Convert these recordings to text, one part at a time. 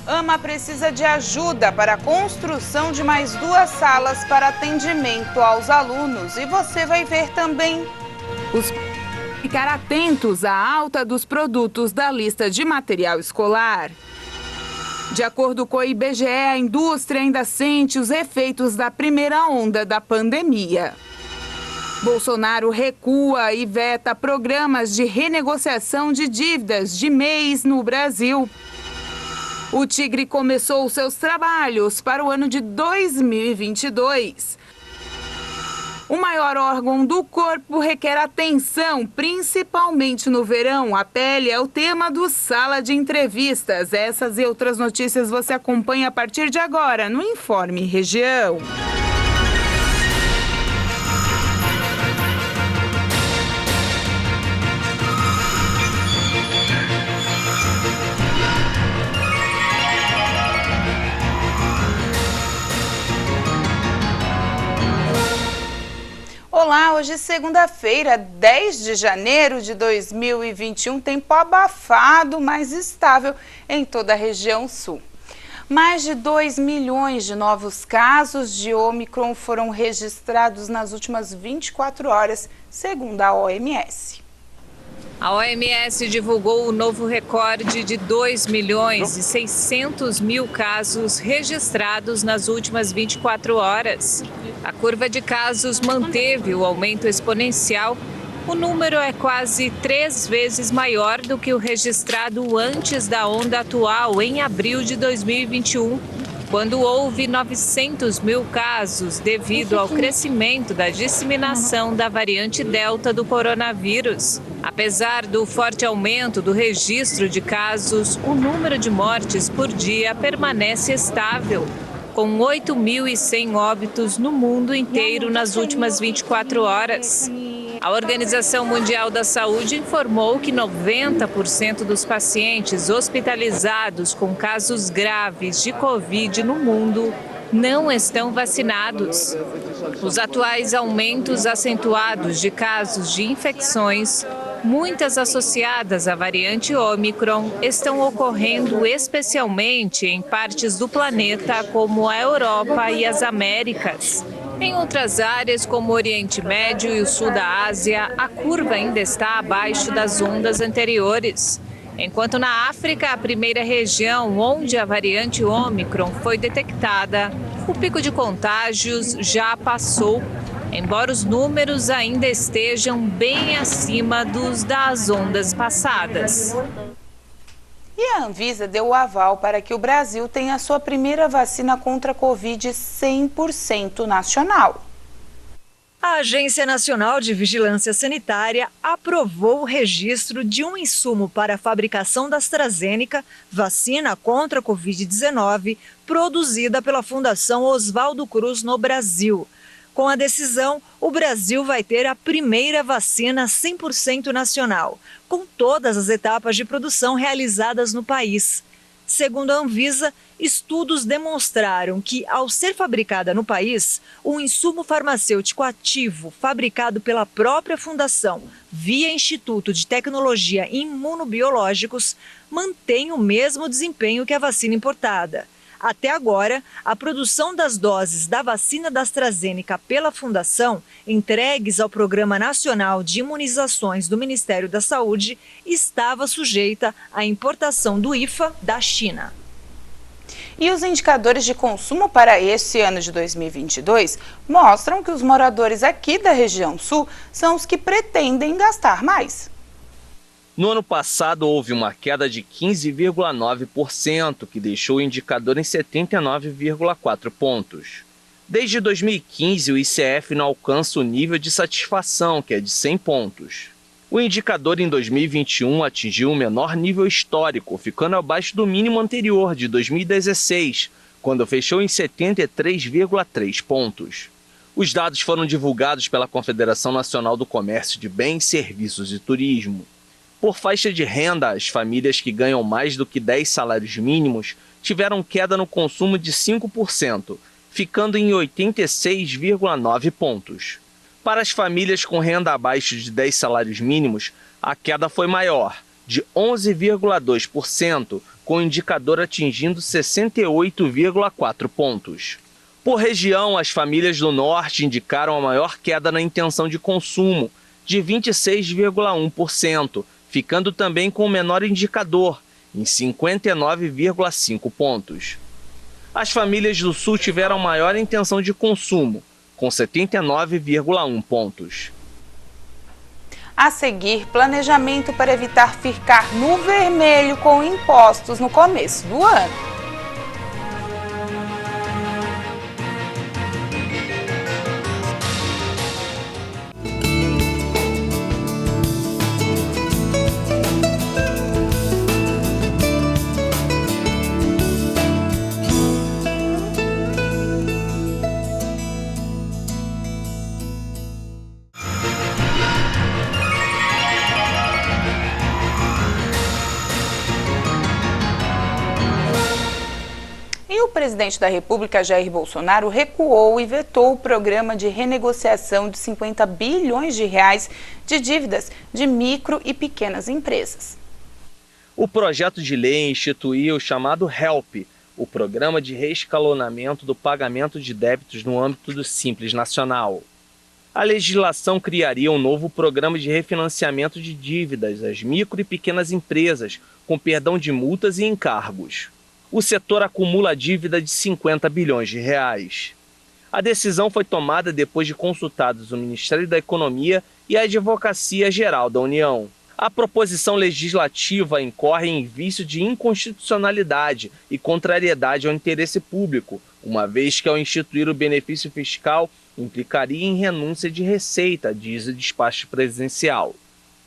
AMA precisa de ajuda para a construção de mais 2 salas para atendimento aos alunos. E você vai ver também. Ficar atentos à alta dos produtos da lista de material escolar. De acordo com o IBGE, a indústria ainda sente os efeitos da primeira onda da pandemia. Bolsonaro recua e veta programas de renegociação de dívidas de mês no Brasil. O Tigre começou seus trabalhos para o ano de 2022. O maior órgão do corpo requer atenção, principalmente no verão. A pele é o tema do Sala de Entrevistas. Essas e outras notícias você acompanha a partir de agora no Informe Região. Olá, hoje é segunda-feira, 10 de janeiro de 2021, tempo abafado, mas estável em toda a região sul. Mais de 2 milhões de novos casos de Ômicron foram registrados nas últimas 24 horas, segundo a OMS. A OMS divulgou o novo recorde de 2.600.000 casos registrados nas últimas 24 horas. A curva de casos manteve o aumento exponencial. O número é quase 3 vezes maior do que o registrado antes da onda atual, em abril de 2021, quando houve 900.000 casos devido ao crescimento da disseminação da variante Delta do coronavírus. Apesar do forte aumento do registro de casos, o número de mortes por dia permanece estável, com 8.100 óbitos no mundo inteiro nas últimas 24 horas. A Organização Mundial da Saúde informou que 90% dos pacientes hospitalizados com casos graves de Covid no mundo não estão vacinados. Os atuais aumentos acentuados de casos de infecções, muitas associadas à variante Ômicron, estão ocorrendo especialmente em partes do planeta como a Europa e as Américas. Em outras áreas, como o Oriente Médio e o Sul da Ásia, a curva ainda está abaixo das ondas anteriores. Enquanto na África, a primeira região onde a variante Ômicron foi detectada, o pico de contágios já passou, embora os números ainda estejam bem acima dos das ondas passadas. E a Anvisa deu o aval para que o Brasil tenha a sua primeira vacina contra a Covid 100% nacional. A Agência Nacional de Vigilância Sanitária aprovou o registro de um insumo para a fabricação da AstraZeneca, vacina contra a Covid-19, produzida pela Fundação Oswaldo Cruz no Brasil. Com a decisão, o Brasil vai ter a primeira vacina 100% nacional, com todas as etapas de produção realizadas no país. Segundo a Anvisa, estudos demonstraram que, ao ser fabricada no país, um insumo farmacêutico ativo fabricado pela própria fundação, via Instituto de Tecnologia e Imunobiológicos, mantém o mesmo desempenho que a vacina importada. Até agora, a produção das doses da vacina da AstraZeneca pela Fundação, entregues ao Programa Nacional de Imunizações do Ministério da Saúde, estava sujeita à importação do IFA da China. E os indicadores de consumo para este ano de 2022 mostram que os moradores aqui da região sul são os que pretendem gastar mais. No ano passado, houve uma queda de 15,9%, que deixou o indicador em 79,4 pontos. Desde 2015, o ICF não alcança o nível de satisfação, que é de 100 pontos. O indicador em 2021 atingiu o menor nível histórico, ficando abaixo do mínimo anterior, de 2016, quando fechou em 73,3 pontos. Os dados foram divulgados pela Confederação Nacional do Comércio de Bens, Serviços e Turismo. Por faixa de renda, as famílias que ganham mais do que 10 salários mínimos tiveram queda no consumo de 5%, ficando em 86,9 pontos. Para as famílias com renda abaixo de 10 salários mínimos, a queda foi maior, de 11,2%, com o indicador atingindo 68,4 pontos. Por região, as famílias do Norte indicaram a maior queda na intenção de consumo, de 26,1%, ficando também com o menor indicador, em 59,5 pontos. As famílias do Sul tiveram maior intenção de consumo, com 79,1 pontos. A seguir, planejamento para evitar ficar no vermelho com impostos no começo do ano. O presidente da República, Jair Bolsonaro, recuou e vetou o programa de renegociação de 50 bilhões de reais de dívidas de micro e pequenas empresas. O projeto de lei instituiu o chamado HELP, o Programa de Reescalonamento do Pagamento de Débitos no âmbito do Simples Nacional. A legislação criaria um novo programa de refinanciamento de dívidas às micro e pequenas empresas, com perdão de multas e encargos. O setor acumula dívida de 50 bilhões de reais. A decisão foi tomada depois de consultados o Ministério da Economia e a Advocacia Geral da União. A proposição legislativa incorre em vício de inconstitucionalidade e contrariedade ao interesse público, uma vez que, ao instituir o benefício fiscal, implicaria em renúncia de receita, diz o despacho presidencial.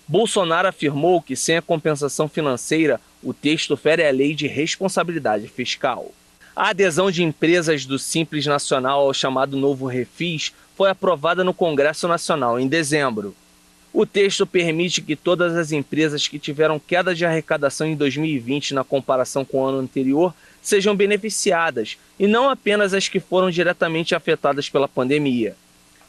Bolsonaro afirmou que, sem a compensação financeira, o texto fere a lei de responsabilidade fiscal. A adesão de empresas do Simples Nacional ao chamado novo Refis foi aprovada no Congresso Nacional em dezembro. O texto permite que todas as empresas que tiveram queda de arrecadação em 2020 na comparação com o ano anterior sejam beneficiadas, e não apenas as que foram diretamente afetadas pela pandemia.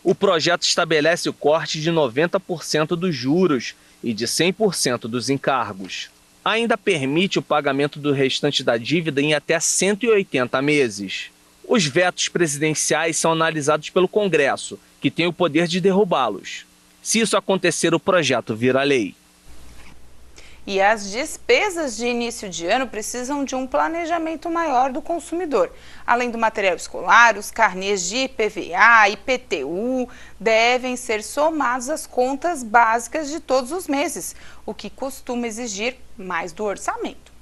O projeto estabelece o corte de 90% dos juros e de 100% dos encargos. Ainda permite o pagamento do restante da dívida em até 180 meses. Os vetos presidenciais são analisados pelo Congresso, que tem o poder de derrubá-los. Se isso acontecer, o projeto vira lei. E as despesas de início de ano precisam de um planejamento maior do consumidor. Além do material escolar, os carnês de IPVA e IPTU devem ser somados às contas básicas de todos os meses, o que costuma exigir mais do orçamento.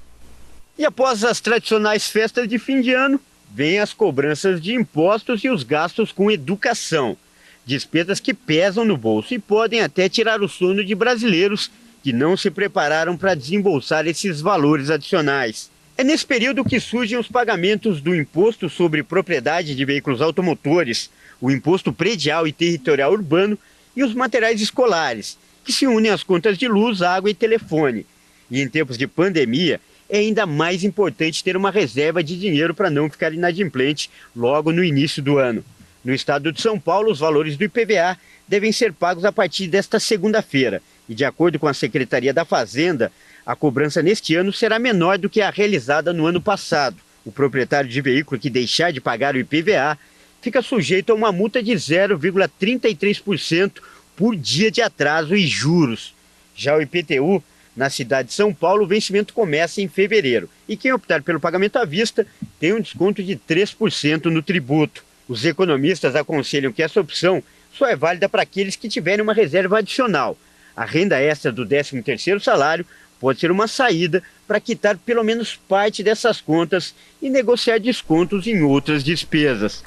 E após as tradicionais festas de fim de ano, vêm as cobranças de impostos e os gastos com educação. Despesas que pesam no bolso e podem até tirar o sono de brasileiros que não se prepararam para desembolsar esses valores adicionais. É nesse período que surgem os pagamentos do Imposto sobre Propriedade de Veículos Automotores, o Imposto Predial e Territorial Urbano e os materiais escolares, que se unem às contas de luz, água e telefone. E em tempos de pandemia, é ainda mais importante ter uma reserva de dinheiro para não ficar inadimplente logo no início do ano. No estado de São Paulo, os valores do IPVA devem ser pagos a partir desta segunda-feira. E de acordo com a Secretaria da Fazenda, a cobrança neste ano será menor do que a realizada no ano passado. O proprietário de veículo que deixar de pagar o IPVA fica sujeito a uma multa de 0,33% por dia de atraso e juros. Já o IPTU, na cidade de São Paulo, o vencimento começa em fevereiro. E quem optar pelo pagamento à vista tem um desconto de 3% no tributo. Os economistas aconselham que essa opção só é válida para aqueles que tiverem uma reserva adicional. A renda extra do 13º salário pode ser uma saída para quitar pelo menos parte dessas contas e negociar descontos em outras despesas.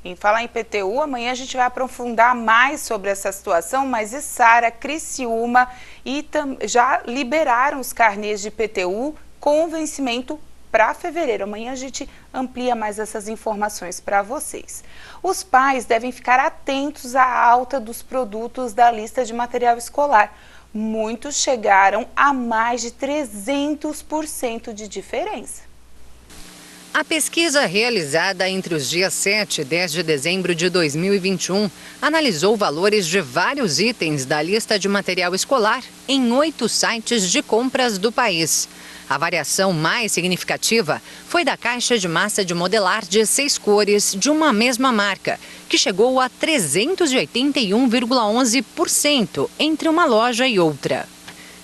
Em falar em IPTU, amanhã a gente vai aprofundar mais sobre essa situação, mas Içara, Criciúma já liberaram os carnês de IPTU com vencimento para fevereiro. Amanhã a gente amplia mais essas informações para vocês. Os pais devem ficar atentos à alta dos produtos da lista de material escolar. Muitos chegaram a mais de 300% de diferença. A pesquisa realizada entre os dias 7 e 10 de dezembro de 2021 analisou valores de vários itens da lista de material escolar em 8 sites de compras do país. A variação mais significativa foi da caixa de massa de modelar de 6 cores de uma mesma marca, que chegou a 381,11% entre uma loja e outra.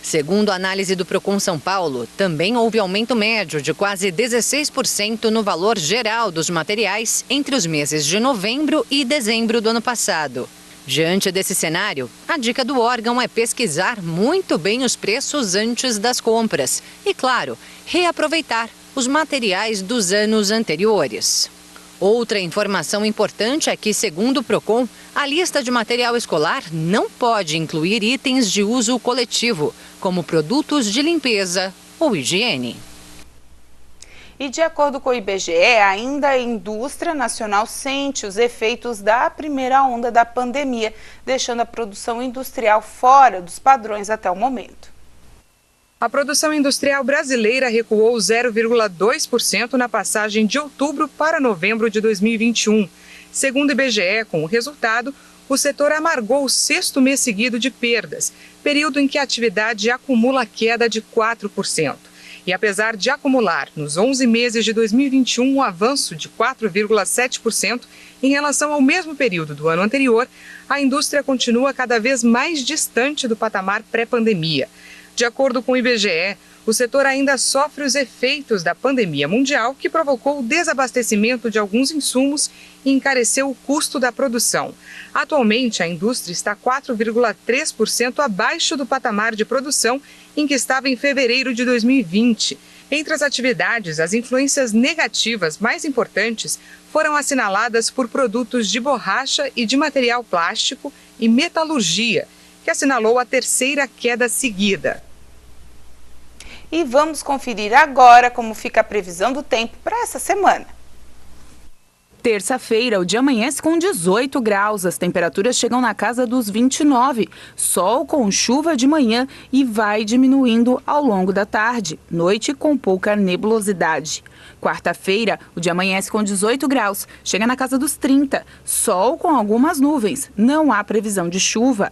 Segundo a análise do Procon São Paulo, também houve aumento médio de quase 16% no valor geral dos materiais entre os meses de novembro e dezembro do ano passado. Diante desse cenário, a dica do órgão é pesquisar muito bem os preços antes das compras e, claro, reaproveitar os materiais dos anos anteriores. Outra informação importante é que, segundo o Procon, a lista de material escolar não pode incluir itens de uso coletivo, como produtos de limpeza ou higiene. E de acordo com o IBGE, ainda a indústria nacional sente os efeitos da primeira onda da pandemia, deixando a produção industrial fora dos padrões até o momento. A produção industrial brasileira recuou 0,2% na passagem de outubro para novembro de 2021. Segundo o IBGE, com o resultado, o setor amargou o 6º mês seguido de perdas, período em que a atividade acumula queda de 4%. E apesar de acumular nos 11 meses de 2021 um avanço de 4,7% em relação ao mesmo período do ano anterior, a indústria continua cada vez mais distante do patamar pré-pandemia. De acordo com o IBGE, o setor ainda sofre os efeitos da pandemia mundial, que provocou o desabastecimento de alguns insumos e encareceu o custo da produção. Atualmente, a indústria está 4,3% abaixo do patamar de produção em que estava em fevereiro de 2020. Entre as atividades, as influências negativas mais importantes foram assinaladas por produtos de borracha e de material plástico e metalurgia, que assinalou a 3ª queda seguida. E vamos conferir agora como fica a previsão do tempo para essa semana. Terça-feira, o dia amanhece com 18 graus, as temperaturas chegam na casa dos 29, sol com chuva de manhã e vai diminuindo ao longo da tarde, noite com pouca nebulosidade. Quarta-feira, o dia amanhece com 18 graus, chega na casa dos 30, sol com algumas nuvens, não há previsão de chuva.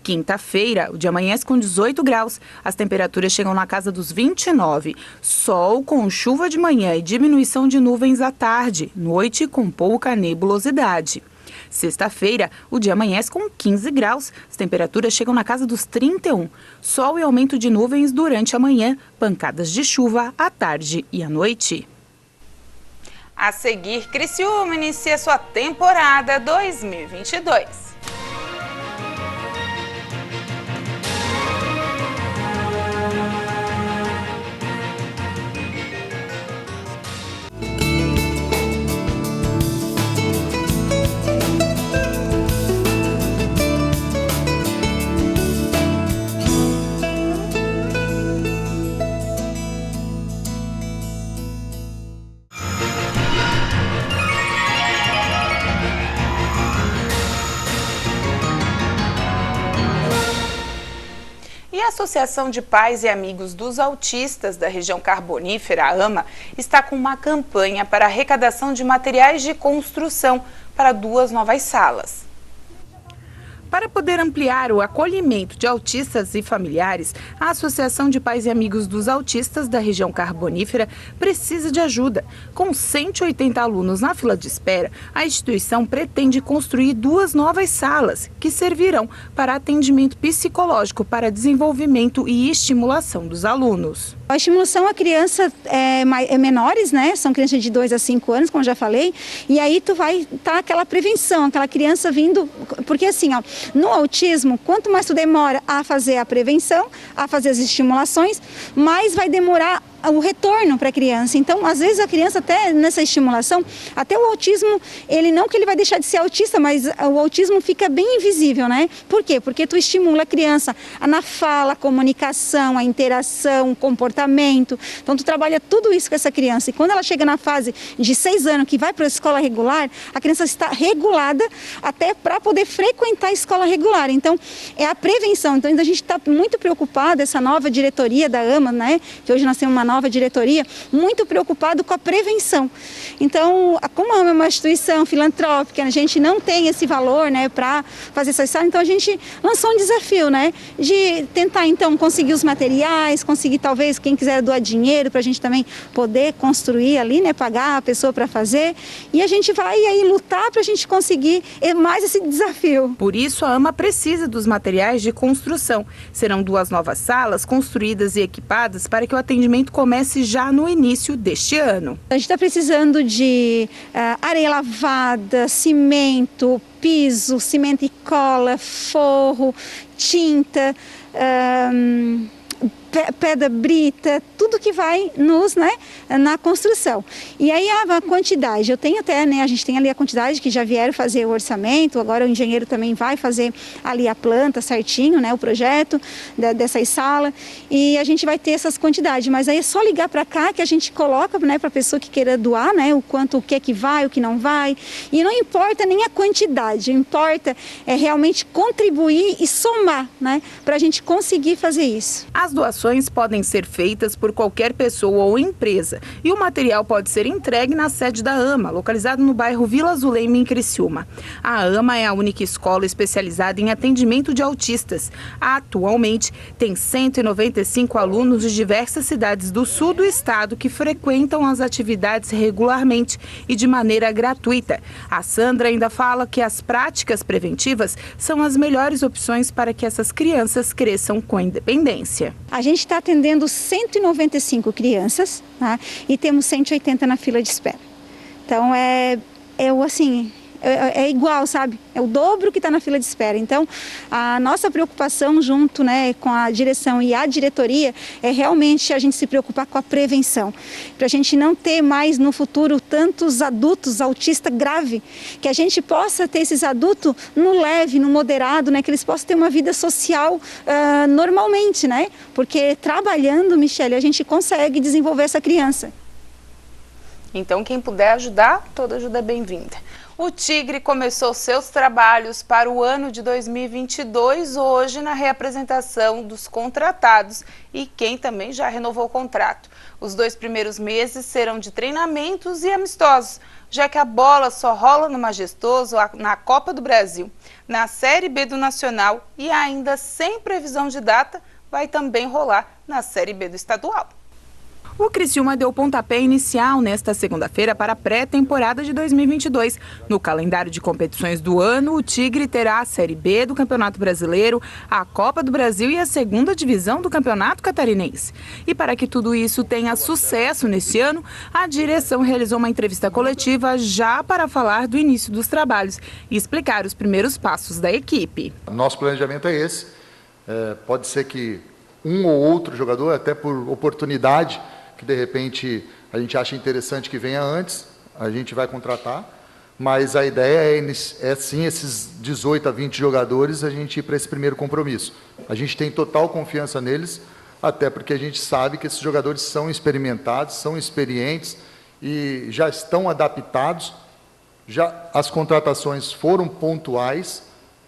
Quinta-feira, o dia amanhece com 18 graus, as temperaturas chegam na casa dos 29, sol com chuva de manhã e diminuição de nuvens à tarde, noite com pouca nebulosidade. Sexta-feira, o dia amanhece com 15 graus, as temperaturas chegam na casa dos 31, sol e aumento de nuvens durante a manhã, pancadas de chuva à tarde e à noite. A seguir, Criciúma inicia sua temporada 2022. A Associação de Pais e Amigos dos Autistas da região carbonífera, a AMA, está com uma campanha para arrecadação de materiais de construção para 2 novas salas. Para poder ampliar o acolhimento de autistas e familiares, a Associação de Pais e Amigos dos Autistas da região carbonífera precisa de ajuda. Com 180 alunos na fila de espera, a instituição pretende construir 2 novas salas que servirão para atendimento psicológico para desenvolvimento e estimulação dos alunos. A estimulação a criança menores, né? São crianças de 2 a 5 anos, como eu já falei, e aí tu vai estar aquela prevenção, aquela criança vindo, porque assim, ó, no autismo, quanto mais tu demora a fazer a prevenção, a fazer as estimulações, mais vai demorar o retorno para a criança. Então, às vezes a criança até nessa estimulação, até o autismo, ele não que ele vai deixar de ser autista, mas o autismo fica bem invisível, né? Por quê? Porque tu estimula a criança na fala, a comunicação, a interação, o comportamento. Então, tu trabalha tudo isso com essa criança. E quando ela chega na fase de 6 anos, que vai para a escola regular, a criança está regulada até para poder frequentar a escola regular. Então, é a prevenção. Então, a gente está muito preocupado, essa nova diretoria da AMA, né? Que hoje nós temos uma nova nova diretoria, muito preocupado com a prevenção. Então, como é uma instituição filantrópica, a gente não tem esse valor, né, para fazer essa sala, então a gente lançou um desafio, né, de tentar então conseguir os materiais, conseguir talvez quem quiser doar dinheiro para a gente também poder construir ali, né, pagar a pessoa para fazer, e a gente vai aí lutar para a gente conseguir mais esse desafio. Por isso, a AMA precisa dos materiais de construção. Serão 2 novas salas construídas e equipadas para que o atendimento comece já no início deste ano. A gente está precisando de areia lavada, cimento, piso, cimento e cola, forro, tinta, pedra brita, tudo que vai na construção. E aí a quantidade, eu tenho até, né, a gente tem ali a quantidade que já vieram fazer o orçamento, agora o engenheiro também vai fazer ali a planta certinho, né, o projeto dessas salas, e a gente vai ter essas quantidades, mas aí é só ligar para cá que a gente coloca, né, para a pessoa que queira doar, né, o que é que vai, o que não vai, e não importa nem a quantidade, importa é realmente contribuir e somar, né, para a gente conseguir fazer isso. As doações podem ser feitas por qualquer pessoa ou empresa e o material pode ser entregue na sede da AMA, localizado no bairro Vila Zulema, em Criciúma. A AMA é a única escola especializada em atendimento de autistas. Atualmente, tem 195 alunos de diversas cidades do sul do estado que frequentam as atividades regularmente e de maneira gratuita. A Sandra ainda fala que as práticas preventivas são as melhores opções para que essas crianças cresçam com independência. A gente está atendendo 195 crianças, tá? E temos 180 na fila de espera. Então é igual, sabe? É o dobro que está na fila de espera. Então, a nossa preocupação junto, né, com a direção e a diretoria é realmente a gente se preocupar com a prevenção. Para a gente não ter mais no futuro tantos adultos autistas graves, que a gente possa ter esses adultos no leve, no moderado, né, que eles possam ter uma vida social normalmente, né? Porque trabalhando, Michele, a gente consegue desenvolver essa criança. Então, quem puder ajudar, toda ajuda é bem-vinda. O Tigre começou seus trabalhos para o ano de 2022 hoje na reapresentação dos contratados e quem também já renovou o contrato. Os 2 primeiros meses serão de treinamentos e amistosos, já que a bola só rola no Majestoso na Copa do Brasil. Na Série B do Nacional e ainda sem previsão de data, vai também rolar na Série B do Estadual. O Criciúma deu pontapé inicial nesta segunda-feira para a pré-temporada de 2022. No calendário de competições do ano, o Tigre terá a Série B do Campeonato Brasileiro, a Copa do Brasil e a 2ª divisão do Campeonato Catarinense. E para que tudo isso tenha sucesso neste ano, a direção realizou uma entrevista coletiva já para falar do início dos trabalhos e explicar os primeiros passos da equipe. Nosso planejamento é esse. Pode ser que um ou outro jogador, até por oportunidade, que de repente a gente acha interessante que venha antes, a gente vai contratar, mas a ideia é sim, esses 18 a 20 jogadores, a gente ir para esse primeiro compromisso. A gente tem total confiança neles, até porque a gente sabe que esses jogadores são experimentados, são experientes e já estão adaptados, as contratações foram pontuais,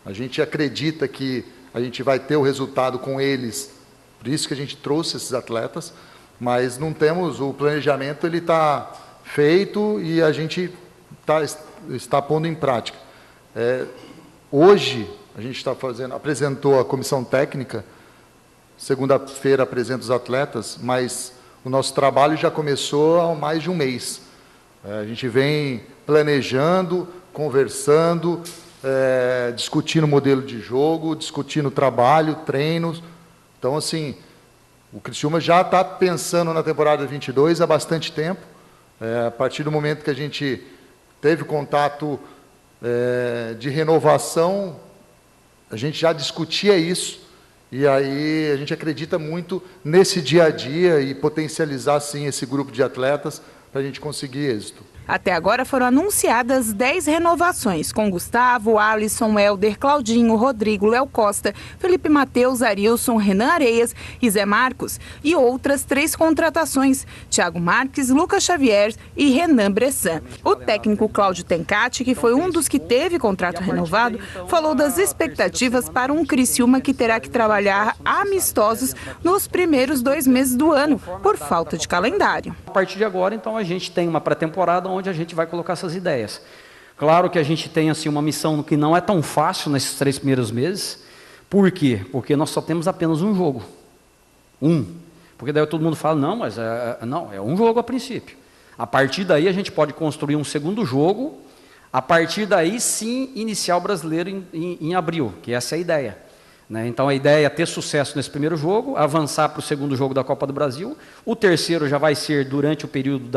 a gente acredita que a gente vai ter o resultado com eles, por isso que a gente trouxe esses atletas, mas não temos, o planejamento ele está feito e a gente está pondo em prática. Hoje, a gente apresentou a comissão técnica, segunda-feira apresenta os atletas, mas o nosso trabalho já começou há mais de um mês. A gente vem planejando, conversando, discutindo o modelo de jogo, discutindo o trabalho, treinos. Então, assim, o Criciúma já está pensando na temporada 22 há bastante tempo. A partir do momento que a gente teve contato de renovação, a gente já discutia isso. E aí a gente acredita muito nesse dia a dia e potencializar, sim, esse grupo de atletas para para a gente conseguir êxito. Até agora foram anunciadas 10 renovações, com Gustavo, Alisson, Helder, Claudinho, Rodrigo, Léo Costa, Felipe Mateus, Arilson, Renan Areias e Zé Marcos. E outras 3 contratações, Thiago Marques, Lucas Xavier e Renan Bressan. O técnico Cláudio Tencati, que foi um dos que teve contrato renovado, falou das expectativas para um Criciúma que terá que trabalhar amistosos nos primeiros 2 meses do ano, por falta de calendário. A partir de agora, então, a gente tem uma pré-temporada onde a gente vai colocar essas ideias. Claro que a gente tem assim, uma missão que não é tão fácil nesses 3 primeiros meses. Por quê? Porque nós só temos apenas um jogo. Porque daí todo mundo fala, não, mas é um jogo a princípio. A partir daí a gente pode construir um segundo jogo, a partir daí sim iniciar o Brasileiro em abril, que essa é a ideia. Então a ideia é ter sucesso nesse primeiro jogo, avançar para o segundo jogo da Copa do Brasil, o terceiro já vai ser durante o período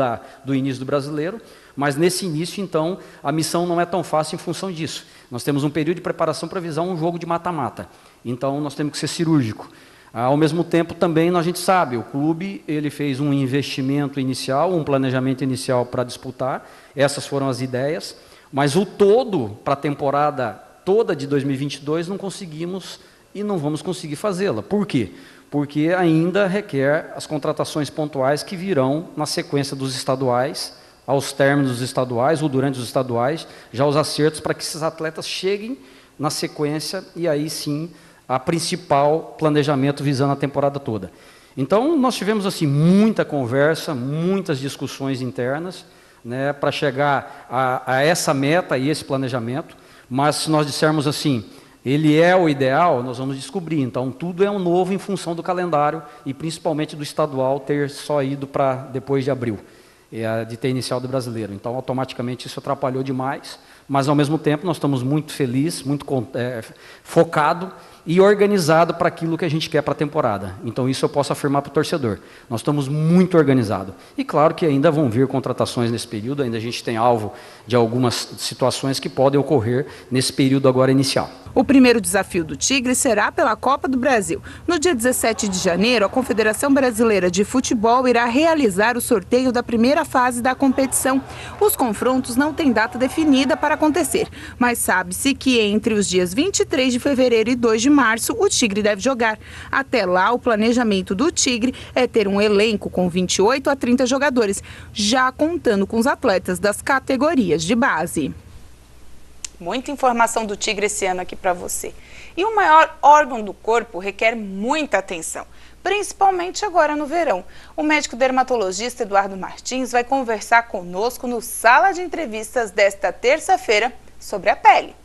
do início do Brasileiro, mas nesse início, então, a missão não é tão fácil em função disso. Nós temos um período de preparação para visar um jogo de mata-mata, então nós temos que ser cirúrgico. Ao mesmo tempo, também, a gente sabe, o clube ele fez um investimento inicial, um planejamento inicial para disputar, essas foram as ideias, mas o todo, para a temporada toda de 2022, não conseguimos e não vamos conseguir fazê-la. Por quê? Porque ainda requer as contratações pontuais que virão na sequência dos estaduais, aos términos dos estaduais ou durante os estaduais, já os acertos para que esses atletas cheguem na sequência e aí sim a principal planejamento visando a temporada toda. Então nós tivemos assim muita conversa, muitas discussões internas, para chegar a essa meta e esse planejamento, mas se nós dissermos assim, ele é o ideal, nós vamos descobrir. Então, tudo é um novo em função do calendário e principalmente do estadual ter só ido para depois de abril, de ter iniciado o Brasileiro. Então, automaticamente, isso atrapalhou demais, mas, ao mesmo tempo, nós estamos muito felizes, muito focados e organizados para aquilo que a gente quer para a temporada. Então, isso eu posso afirmar para o torcedor. Nós estamos muito organizados. E, claro, que ainda vão vir contratações nesse período, ainda a gente tem alvo de algumas situações que podem ocorrer nesse período agora inicial. O primeiro desafio do Tigre será pela Copa do Brasil. No dia 17 de janeiro, a Confederação Brasileira de Futebol irá realizar o sorteio da primeira fase da competição. Os confrontos não têm data definida para acontecer, mas sabe-se que entre os dias 23 de fevereiro e 2 de março, o Tigre deve jogar. Até lá, o planejamento do Tigre é ter um elenco com 28 a 30 jogadores, já contando com os atletas das categorias de base. Muita informação do Tigre esse ano aqui para você. E o maior órgão do corpo requer muita atenção, principalmente agora no verão. O médico dermatologista Eduardo Martins vai conversar conosco no Sala de Entrevistas desta terça-feira sobre a pele.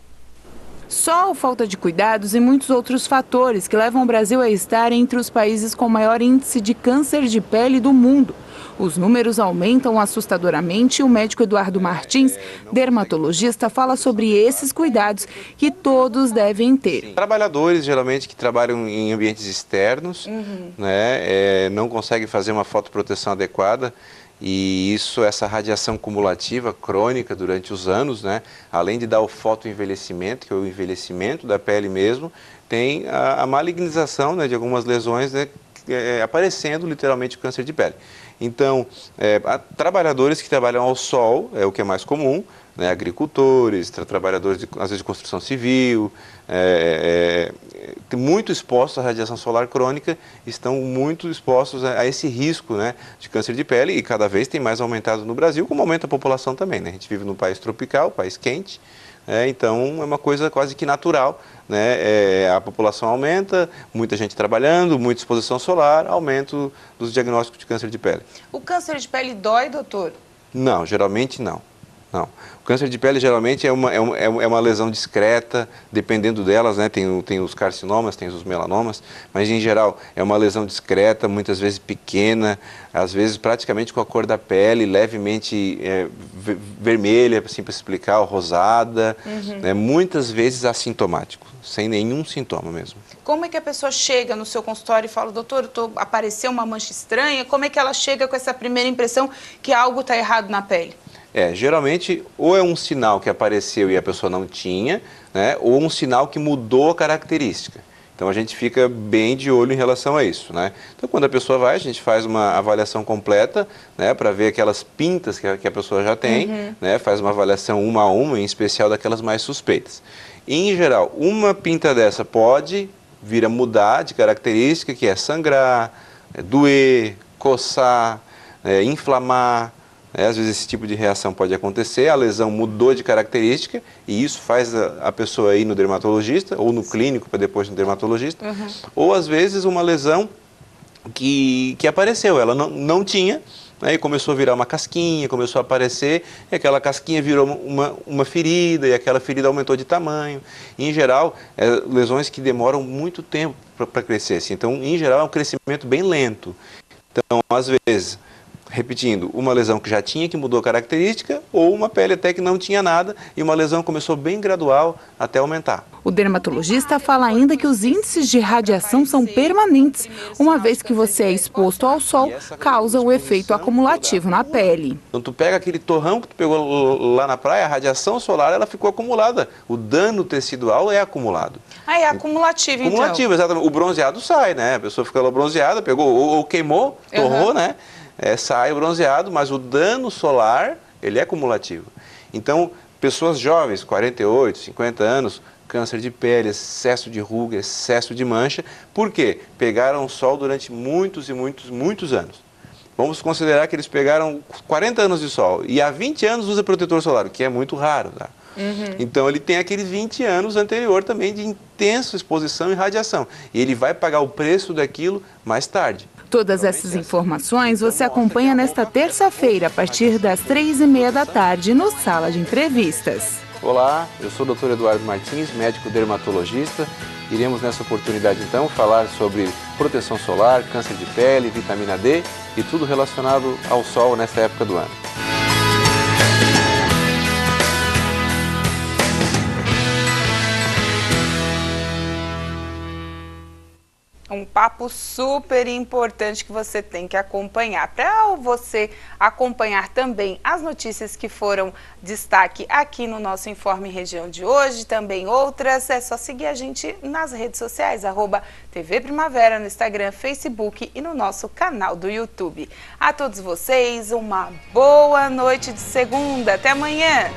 Sol, falta de cuidados e muitos outros fatores que levam o Brasil a estar entre os países com maior índice de câncer de pele do mundo. Os números aumentam assustadoramente e o médico Eduardo Martins, dermatologista, fala sobre esses cuidados que todos devem ter. Trabalhadores, geralmente, que trabalham em ambientes externos, não conseguem fazer uma fotoproteção adequada. E essa radiação cumulativa crônica durante os anos, além de dar o fotoenvelhecimento, que é o envelhecimento da pele mesmo, tem a malignização de algumas lesões, aparecendo literalmente o câncer de pele. Então, trabalhadores que trabalham ao sol, é o que é mais comum, agricultores, trabalhadores às vezes de construção civil, muito expostos à radiação solar crônica, estão muito expostos a esse risco de câncer de pele e cada vez tem mais aumentado no Brasil, como aumenta a população também. A gente vive num país tropical, país quente, então é uma coisa quase que natural. A população aumenta, muita gente trabalhando, muita exposição solar, aumento dos diagnósticos de câncer de pele. O câncer de pele dói, doutor? Não, geralmente não. Não. O câncer de pele geralmente é uma lesão discreta, dependendo delas, tem os carcinomas, tem os melanomas, mas em geral é uma lesão discreta, muitas vezes pequena, às vezes praticamente com a cor da pele, levemente vermelha, assim para explicar, ou rosada, muitas vezes assintomático, sem nenhum sintoma mesmo. Como é que a pessoa chega no seu consultório e fala, doutor, apareceu uma mancha estranha? Como é que ela chega com essa primeira impressão que algo está errado na pele? Geralmente, ou é um sinal que apareceu e a pessoa não tinha, ou um sinal que mudou a característica. Então a gente fica bem de olho em relação a isso, né? Então quando a pessoa vai, a gente faz uma avaliação completa, né, para ver aquelas pintas que a pessoa já tem, né, faz uma avaliação uma a uma, em especial daquelas mais suspeitas. Em geral, uma pinta dessa pode vir a mudar de característica, que é sangrar, doer, coçar, inflamar. Às vezes esse tipo de reação pode acontecer, a lesão mudou de característica e isso faz a pessoa ir no dermatologista ou no clínico para depois no dermatologista. Ou às vezes uma lesão que apareceu, ela não tinha, né, e começou a virar uma casquinha, começou a aparecer, e aquela casquinha virou uma ferida e aquela ferida aumentou de tamanho. E, em geral, lesões que demoram muito tempo para crescer. Assim. Então, em geral, é um crescimento bem lento. Então, às vezes, repetindo, uma lesão que já tinha, que mudou a característica, ou uma pele até que não tinha nada e uma lesão começou bem gradual até aumentar. O dermatologista fala ainda que os índices de radiação são permanentes, uma vez que você é exposto ao sol, causa o efeito acumulativo na pele. Então tu pega aquele torrão que tu pegou lá na praia, a radiação solar ela ficou acumulada, o dano tecidual é acumulado. Ah, é acumulativo então? Acumulativo, exatamente. O bronzeado sai, né? A pessoa fica lá bronzeada, pegou ou queimou, torrou, né? Sai o bronzeado, mas o dano solar, ele é acumulativo. Então, pessoas jovens, 48, 50 anos, câncer de pele, excesso de ruga, excesso de mancha, por quê? Pegaram o sol durante muitos e muitos anos. Vamos considerar que eles pegaram 40 anos de sol e há 20 anos usa protetor solar, o que é muito raro, tá? Então ele tem aqueles 20 anos anterior também de intensa exposição e radiação. E ele vai pagar o preço daquilo mais tarde. Todas essas informações você acompanha nesta terça-feira, a partir das 3h30 da tarde, no Sala de Entrevistas. Olá, eu sou o Dr. Eduardo Martins, médico dermatologista. Iremos nessa oportunidade então falar sobre proteção solar, câncer de pele, vitamina D e tudo relacionado ao sol nessa época do ano. Um papo super importante que você tem que acompanhar. Para você acompanhar também as notícias que foram destaque aqui no nosso Informe Região de hoje, também outras, é só seguir a gente nas redes sociais, @TV Primavera, no Instagram, Facebook e no nosso canal do YouTube. A todos vocês, uma boa noite de segunda. Até amanhã!